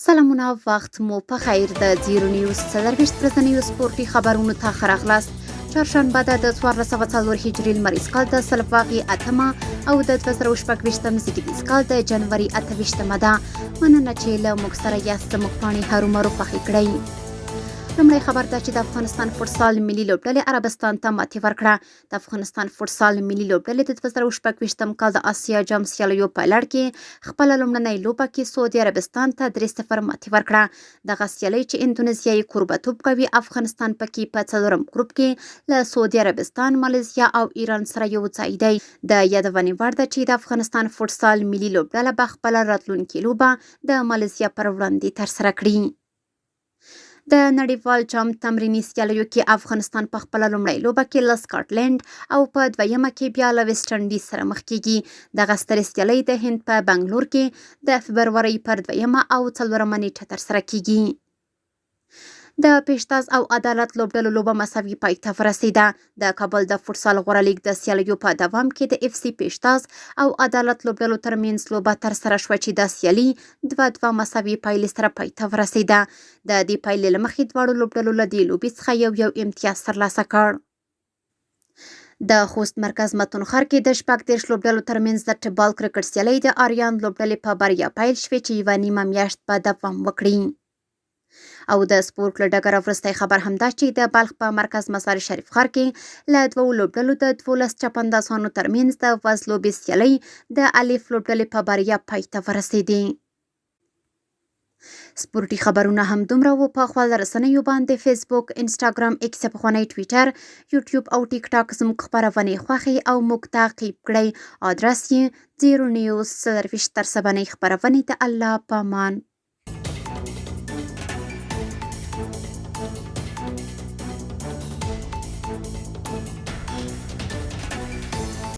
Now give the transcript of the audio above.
سلامونه وخت مو په خیر د زیرو نیوز 24 ورځنیو سپورتي خبرونو ته ښه راغلاست. چهارشنبه د 1404 هجري لمریز کال د سلفاغي اتمه او د 2026 زیږدیز کال د جنوري 28مه ده. مننه چې له موږ سره یاست. زموږ پاڼې هرومرو خوښې کړئ. لومړی خبر ده چې د افغانستان فوټسال ملي لوبډلې عربستان ته ماتې ورکړه. د افغانستان فوټسال ملي لوبډلې د 2026 کال د آسیا جام سیالیو په لړ کې خپله لومړنۍ لوبه کې سعودي عربستان ته 3-0 ماتې ورکړه. دغه سیالۍ چې اندونیزیا یې کوربتوب کوي، افغانستان پکې په څلورم ګروپ کې له سعودي عربستان، مالیزیا او ایران سره یو ځای دی. د یادونې وړ ده چې د افغانستان فوټسال ملي لوبډله به خپله راتلونکې لوبه د مالیزیا پر وړاندې ترسره کړي. د نړیوال جام تمرینی سیالیو کې افغانستان په خپله لومړۍ لوبه کې له سکاټلند او په دویمه کې بیا له ویسټ انډیز سره مخ کیږي. دغه سترې سیالۍ د هند په بنګلور کې د فبرورۍ پر 2 او 4 نیټه ترسره کیږي. د پیشتاز او عدالت لوبډلو لوبه مساوي پای ته ورسیده. د کابل د فوټسال غوره لیګ د سیالیو په دوام کې د اف سی پیشتاز او عدالت لوبډلو ترمنځ لوبه ترسره شوه چې د سیالي 2-2 مساوي پایلې سره پای ته ورسیده. د دې پایلې له مخې دواړو لوبډلو له دې لوبې څخه یو امتیاز ترلاسه کړ. د خوست مرکز متونخر کې د 14 لوبډلو ترمنځ د ټبال کرکټ سیالۍ د آریان لوبډلې په بریا پیل شوې چې یوه نیمه میاشت به دوام وکړي. او د سپورت له ډګره وروستی خبر همدا چې د بلخ په مرکز مزار شریف ښار کې له دوو لوبډلو د 12 چپندازانو ترمنځ د وز لوبې سیالۍ د الف لوبډلې په بریا پای ته ورسېدې. سپورتي خبرونه هم دومره وو. په خپل رسنیو باندې فیسبوک، انسټاګرام، ایکس پخوانی ټویټر، یوټیوب او ټیک ټاک زموږ خبرونې خوښې او موږ تعقیب کړئ. ادرس یې زیرو نیوز 24 تر سبنۍ خبرونې ته الله پامان.